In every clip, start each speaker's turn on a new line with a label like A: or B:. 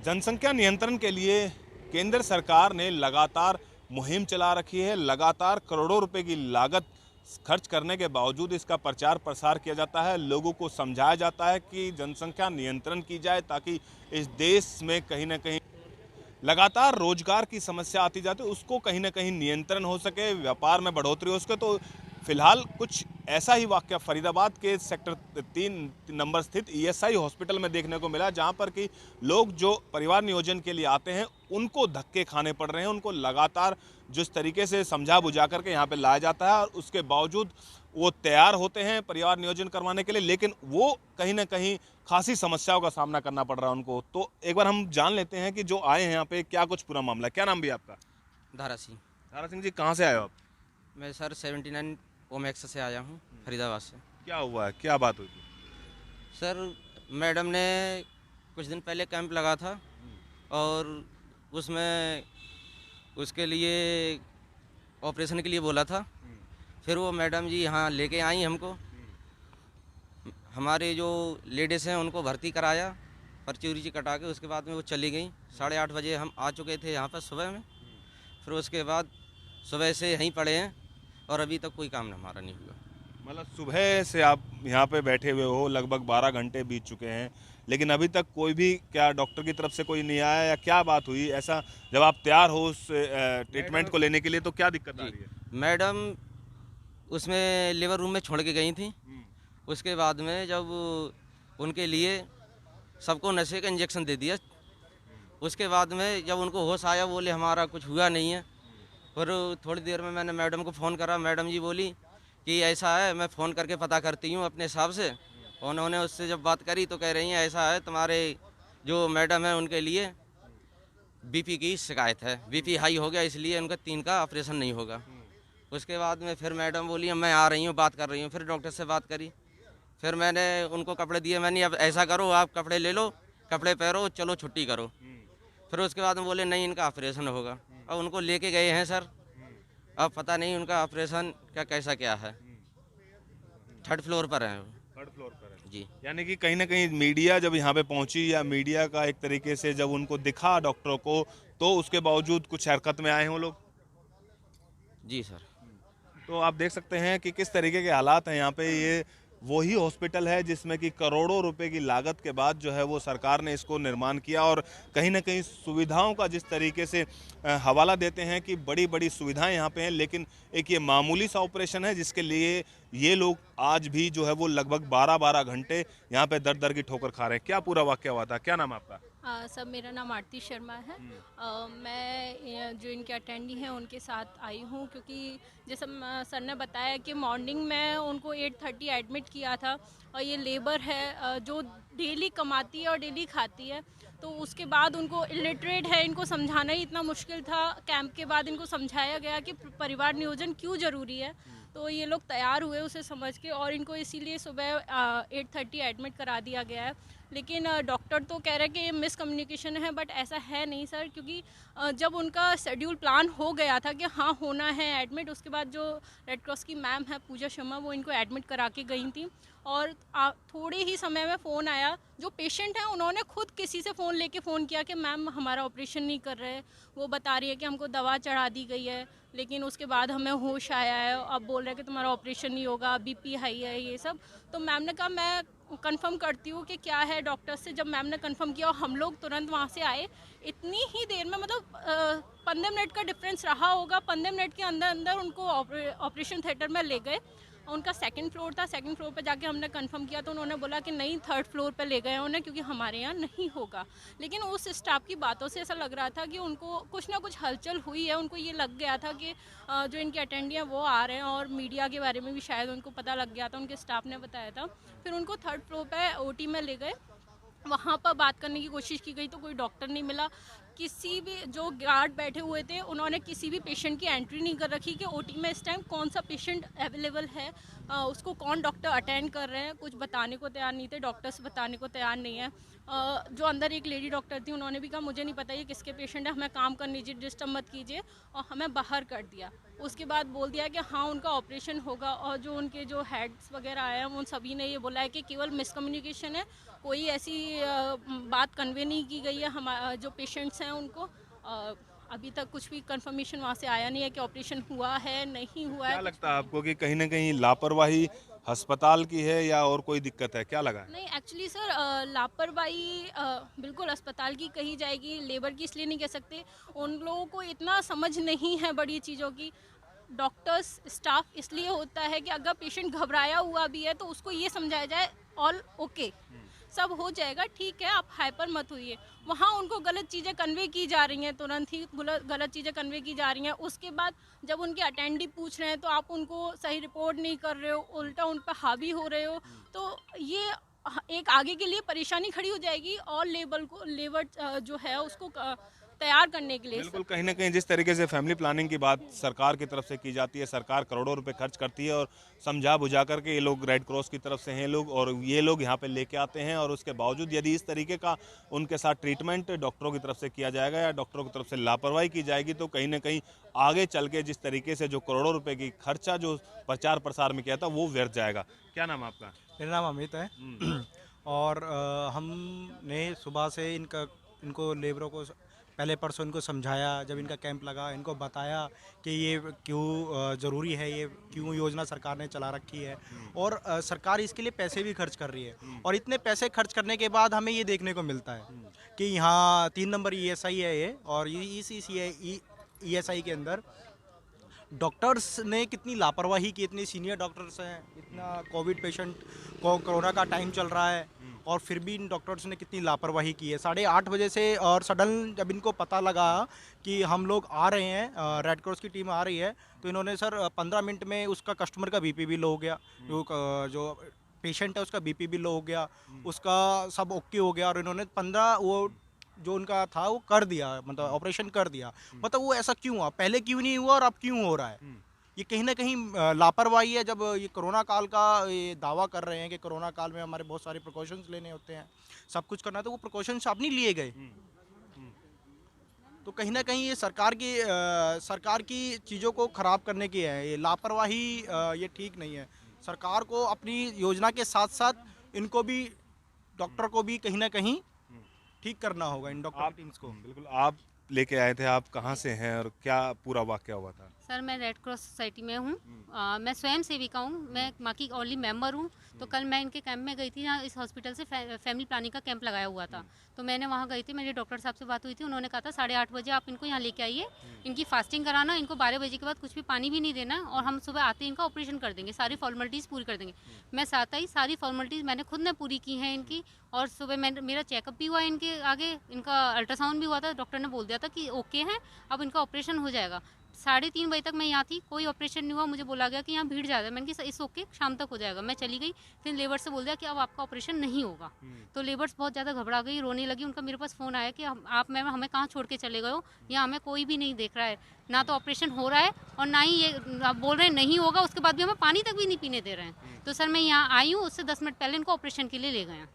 A: जनसंख्या नियंत्रण के लिए केंद्र सरकार ने लगातार मुहिम चला रखी है। लगातार करोड़ों रुपए की लागत खर्च करने के बावजूद इसका प्रचार प्रसार किया जाता है। लोगों को समझाया जाता है कि जनसंख्या नियंत्रण की जाए ताकि इस देश में कहीं ना कहीं लगातार रोजगार की समस्या आती जाती है, उसको कहीं ना कहीं नियंत्रण हो सके, व्यापार में बढ़ोतरी हो सके। तो फिलहाल कुछ ऐसा ही वाकया फरीदाबाद के सेक्टर 3 नंबर स्थित ईएसआई हॉस्पिटल में देखने को मिला, जहां पर कि लोग जो परिवार नियोजन के लिए आते हैं उनको धक्के खाने पड़ रहे हैं। उनको लगातार जिस तरीके से समझा बुझा करके यहाँ पे लाया जाता है और उसके बावजूद वो तैयार होते हैं परिवार नियोजन करवाने के लिए, लेकिन वो कहीं ना कहीं खासी समस्याओं का सामना करना पड़ रहा है उनको। तो एक बार हम जान लेते हैं कि जो आए हैं यहाँ पे क्या कुछ पूरा मामला है। क्या नाम भी है आपका?
B: धारा सिंह।
A: धारा सिंह जी, कहाँ से आए हो आप?
B: मैं सर 79 ओमैक्स से आया हूँ, फरीदाबाद से।
A: क्या हुआ है, क्या बात हुई थी?
B: सर मैडम ने कुछ दिन पहले कैंप लगा था और उसमें उसके लिए ऑपरेशन के लिए बोला था। फिर वो मैडम जी यहाँ लेके आई हमको, हमारे जो लेडीज़ हैं उनको भर्ती कराया, पर्ची उर्ची कटा के उसके बाद में वो चली गई। 8:30 बजे हम आ चुके थे यहाँ पर सुबह में। फिर उसके बाद सुबह से यहीं पड़े हैं और अभी तक कोई काम हमारा नहीं हुआ।
A: मतलब सुबह से आप यहाँ पे बैठे हुए हो, लगभग 12 घंटे बीत चुके हैं, लेकिन अभी तक कोई भी क्या डॉक्टर की तरफ से कोई नहीं आया या क्या बात हुई? ऐसा जब आप तैयार हो उस ट्रीटमेंट को लेने के लिए तो क्या दिक्कत आ रही है?
B: मैडम उसमें लेबर रूम में छोड़ के गई थी। उसके बाद में जब उनके लिए सबको नशे का इंजेक्शन दे दिया, उसके बाद में जब उनको होश आया बोले हमारा कुछ हुआ नहीं है। फिर थोड़ी देर में मैंने मैडम को फ़ोन करा, मैडम जी बोली कि ऐसा है, मैं फ़ोन करके पता करती हूँ अपने हिसाब से। उन्होंने उससे जब बात करी तो कह रही हैं ऐसा है, तुम्हारे जो मैडम है उनके लिए बीपी की शिकायत है, बीपी हाई हो गया इसलिए उनका 3 का ऑपरेशन नहीं होगा। उसके बाद में फिर मैडम बोली मैं आ रही हूँ, बात कर रही हूँ। फिर डॉक्टर से बात करी, फिर मैंने उनको कपड़े दिए, मैंने अब ऐसा करो आप कपड़े ले लो, कपड़े पहनो, चलो छुट्टी करो। फिर उसके बाद में बोले नहीं इनका ऑपरेशन होगा। अब उनको लेके गए हैं सर, अब पता नहीं उनका ऑपरेशन कैसा क्या है। 3rd फ्लोर पर है वो।
A: 3rd फ्लोर पर है
B: जी।
A: यानी कि कहीं ना कहीं मीडिया जब यहाँ पे पहुंची या मीडिया का एक तरीके से जब उनको दिखा डॉक्टरों को, तो उसके बावजूद कुछ हरकत में आए हैं वो लोग।
B: जी सर।
A: तो आप देख सकते हैं कि किस तरीके के हालात हैं यहाँ पे। ये वही हॉस्पिटल है जिसमें कि करोड़ों रुपए की लागत के बाद जो है वो सरकार ने इसको निर्माण किया, और कहीं ना कहीं सुविधाओं का जिस तरीके से हवाला देते हैं कि बड़ी बड़ी सुविधाएं यहाँ पे हैं, लेकिन एक ये मामूली सा ऑपरेशन है जिसके लिए ये लोग आज भी जो है वो लगभग 12-12 घंटे यहाँ पे दर दर की ठोकर खा रहे हैं। क्या पूरा वाकया हुआ था? क्या नाम है आपका?
C: सर मेरा नाम आरती शर्मा है। मैं जो इनके अटेंडी हैं उनके साथ आई हूँ, क्योंकि जैसे सर ने बताया कि मॉर्निंग में उनको 8:30 एडमिट किया था, और ये लेबर है जो डेली कमाती है और डेली खाती है। तो उसके बाद उनको इलिटरेट है, इनको समझाना ही इतना मुश्किल था। कैंप के बाद इनको समझाया गया कि परिवार नियोजन क्यों ज़रूरी है, तो ये लोग तैयार हुए उसे समझ के, और इनको इसीलिए सुबह 8:30 एडमिट करा दिया गया है। लेकिन डॉक्टर तो कह रहे हैं कि ये मिसकम्युनिकेशन है, बट ऐसा है नहीं सर, क्योंकि जब उनका शेड्यूल प्लान हो गया था कि हाँ होना है एडमिट, उसके बाद जो रेड क्रॉस की मैम है पूजा शर्मा, वो इनको एडमिट करा के गई थी। और थोड़े ही समय में फ़ोन आया, जो पेशेंट हैं उन्होंने खुद किसी से फ़ोन किया कि मैम हमारा ऑपरेशन नहीं कर रहे। वो बता रही है कि हमको दवा चढ़ा दी गई है, लेकिन उसके बाद हमें होश आया है, अब बोल रहे हैं कि तुम्हारा ऑपरेशन नहीं होगा, बीपी हाई है, ये सब। तो मैम ने कहा मैं कंफर्म करती हूँ कि क्या है डॉक्टर से। जब मैम ने कंफर्म किया और हम लोग तुरंत वहाँ से आए, इतनी ही देर में मतलब 15 मिनट का डिफरेंस रहा होगा, 15 मिनट के अंदर अंदर उनको ऑपरेशन थिएटर में ले गए। उनका 2nd फ्लोर था, 2nd फ्लोर पर जाके हमने कंफर्म किया तो उन्होंने बोला कि नहीं 3rd फ्लोर पर ले गए उन्हें, क्योंकि हमारे यहाँ नहीं होगा। लेकिन उस स्टाफ की बातों से ऐसा लग रहा था कि उनको कुछ ना कुछ हलचल हुई है, उनको ये लग गया था कि जो इनके अटेंडी हैं वो आ रहे हैं, और मीडिया के बारे में भी शायद उनको पता लग गया था, उनके स्टाफ ने बताया था। फिर उनको 3rd फ्लोर पर OT में ले गए, वहाँ पर बात करने की कोशिश की गई तो कोई डॉक्टर नहीं मिला। किसी भी जो गार्ड बैठे हुए थे उन्होंने किसी भी पेशेंट की एंट्री नहीं कर रखी कि OT में इस टाइम कौन सा पेशेंट अवेलेबल है, उसको कौन डॉक्टर अटेंड कर रहे हैं, कुछ बताने को तैयार नहीं थे, डॉक्टर्स बताने को तैयार नहीं है। जो अंदर एक लेडी डॉक्टर थी उन्होंने भी कहा मुझे नहीं पता ये किसके पेशेंट है, हमें काम करने दीजिए, डिस्टर्ब मत कीजिए, और हमें बाहर कर दिया। उसके बाद बोल दिया कि हाँ उनका ऑपरेशन होगा, और जो उनके जो हेड्स वगैरह आए हैं उन सभी ने ये बोला है कि केवल मिसकम्युनिकेशन है, कोई ऐसी बात कन्वे नहीं की गई है हमारे जो पेशेंट्स हैं उनको। अभी तक कुछ भी कंफर्मेशन वहाँ से आया नहीं है कि ऑपरेशन हुआ है नहीं हुआ है।
A: क्या लगता है आपको कि कहीं ना कहीं लापरवाही अस्पताल की है या और कोई दिक्कत है, क्या लगा है?
C: नहीं एक्चुअली सर, लापरवाही बिल्कुल अस्पताल की कही जाएगी, लेबर की इसलिए नहीं कह सकते। उन लोगों को इतना समझ नहीं है बड़ी चीज़ों की। डॉक्टर्स स्टाफ इसलिए होता है कि अगर पेशेंट घबराया हुआ भी है तो उसको ये समझाया जाए ऑल ओके, सब हो जाएगा, ठीक है, आप हाइपर मत होइए। वहाँ उनको गलत चीज़ें कन्वे की जा रही हैं, तुरंत ही गलत चीज़ें कन्वे की जा रही हैं। उसके बाद जब उनके अटेंडी पूछ रहे हैं तो आप उनको सही रिपोर्ट नहीं कर रहे हो, उल्टा उन पर हावी हो रहे हो, तो ये एक आगे के लिए परेशानी खड़ी हो जाएगी और लेबर जो है उसको तैयार करने के लिए।
A: बिल्कुल, कहीं ना कहीं जिस तरीके से फैमिली प्लानिंग की बात सरकार की तरफ से की जाती है, सरकार करोड़ों रुपए खर्च करती है और समझा बुझा करके ये लोग रेड क्रॉस की तरफ से हैं लोग, और ये लोग यहाँ पे लेके आते हैं, और उसके बावजूद यदि इस तरीके का उनके साथ ट्रीटमेंट डॉक्टरों की तरफ से किया जाएगा या डॉक्टरों की तरफ से लापरवाही की जाएगी तो कहीं ना कहीं आगे चल के जिस तरीके से जो करोड़ों रुपए की खर्चा जो प्रचार प्रसार में किया था वो व्यर्थ जाएगा। क्या नाम है आपका?
D: मेरा नाम अमित है। और हमने सुबह से इनको लेबरों को पहले परसों इनको समझाया, जब इनका कैंप लगा इनको बताया कि ये क्यों ज़रूरी है, ये क्यों योजना सरकार ने चला रखी है, और सरकार इसके लिए पैसे भी खर्च कर रही है। और इतने पैसे खर्च करने के बाद हमें ये देखने को मिलता है कि यहाँ 3 नंबर ESI है ये, और इस ESI के अंदर डॉक्टर्स ने कितनी लापरवाही की, इतने सीनियर डॉक्टर्स हैं, इतना कोविड पेशेंट को कोरोना का टाइम चल रहा है और फिर भी इन डॉक्टर्स ने कितनी लापरवाही की है। 8:30 बजे से, और सडन जब इनको पता लगा कि हम लोग आ रहे हैं, रेड क्रॉस की टीम आ रही है, तो इन्होंने सर 15 मिनट में उसका कस्टमर का BP भी लो हो गया, जो पेशेंट है उसका BP भी लो हो गया, उसका सब ओके हो गया, और इन्होंने 15 वो जो उनका था वो कर दिया, मतलब ऑपरेशन कर दिया। मतलब वो ऐसा क्यों हुआ, पहले क्यों नहीं हुआ और अब क्यों हो रहा है? ये कहीं ना कहीं लापरवाही है। जब ये कोरोना काल का ये दावा कर रहे हैं कि कोरोना काल में हमारे बहुत सारे प्रिकॉशंस लेने होते हैं, सब कुछ करना है, तो वो प्रिकॉशंस अब नहीं लिए गए। तो कहीं ना कहीं ये सरकार की चीज़ों को ख़राब करने की है, ये लापरवाही ये ठीक नहीं है। सरकार को अपनी योजना के साथ साथ इनको भी, डॉक्टर को भी कहीं ना कहीं ठीक करना होगा, इन डॉक्टर टीम्स को।
A: बिल्कुल, आप लेके आए थे, आप कहाँ से हैं और क्या पूरा वाकया हुआ था?
E: सर मैं रेड क्रॉस सोसाइटी में हूँ। मैं स्वयं सेविका हूँ, मैं माँ की ओनली मेंबर हूँ। तो कल मैं इनके कैंप में गई थी, यहाँ इस हॉस्पिटल से फैमिली प्लानिंग का कैंप लगाया हुआ था, तो मैंने वहाँ गई थी, मेरे डॉक्टर साहब से बात हुई थी, उन्होंने कहा था 8:30 बजे आप इनको यहाँ लेके आइए, इनकी फास्टिंग कराना, इनको 12 बजे के बाद कुछ भी पानी भी नहीं देना, और हम सुबह आते इनका ऑपरेशन कर देंगे, सारी फॉर्मेलिटीज़ पूरी कर देंगे। मैं साथ आई, सारी फॉर्मेलिटीज़ मैंने खुद ने पूरी की हैं इनकी, और सुबह मेरा चेकअप भी हुआ इनके आगे, इनका अल्ट्रासाउंड भी हुआ था, डॉक्टर ने बोल दिया था कि ओके है, अब इनका ऑपरेशन हो जाएगा। 3:30 बजे तक मैं यहाँ थी, कोई ऑपरेशन नहीं हुआ। मुझे बोला गया कि यहाँ भीड़ ज़्यादा है, मैंने कहा इस ओके, शाम तक हो जाएगा। मैं चली गई, फिर लेबर से बोल दिया कि अब आपका ऑपरेशन नहीं होगा। तो लेबर्स बहुत ज़्यादा घबरा गई, रोने लगी। उनका मेरे पास फ़ोन आया कि आप मैम हमें कहाँ छोड़ के चले गए हो, यहाँ हमें कोई भी नहीं देख रहा है, ना तो ऑपरेशन हो रहा है और ना ही ये आप बोल रहे हैं नहीं होगा, उसके बाद भी हमें पानी तक भी नहीं पीने दे रहे हैं। तो सर मैं यहाँ आई हूँ, उससे 10 मिनट पहले इनको ऑपरेशन के लिए ले गए।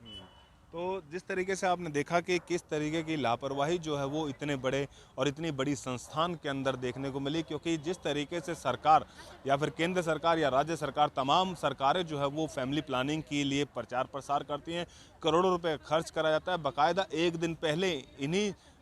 A: तो जिस तरीके से आपने देखा कि किस तरीके की लापरवाही जो है वो इतने बड़े और इतनी बड़ी संस्थान के अंदर देखने को मिली, क्योंकि जिस तरीके से सरकार या फिर केंद्र सरकार या राज्य सरकार, तमाम सरकारें जो है वो फैमिली प्लानिंग के लिए प्रचार प्रसार करती हैं, करोड़ों रुपए खर्च करा जाता है। बाकायदा एक दिन पहले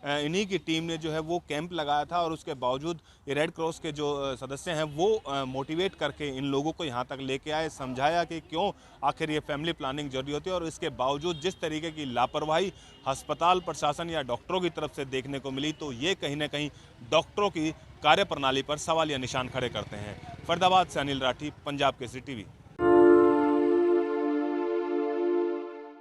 A: इन्हीं की टीम ने जो है वो कैंप लगाया था, और उसके बावजूद ये रेड क्रॉस के जो सदस्य हैं वो मोटिवेट करके इन लोगों को यहाँ तक लेके आए, समझाया कि क्यों आखिर ये फैमिली प्लानिंग जरूरी होती है। और इसके बावजूद जिस तरीके की लापरवाही अस्पताल प्रशासन या डॉक्टरों की तरफ से देखने को मिली, तो ये कहीं ना कहीं डॉक्टरों की कार्यप्रणाली पर सवालिया निशान खड़े करते हैं। फरीदाबाद से अनिल राठी, पंजाब केसरी TV।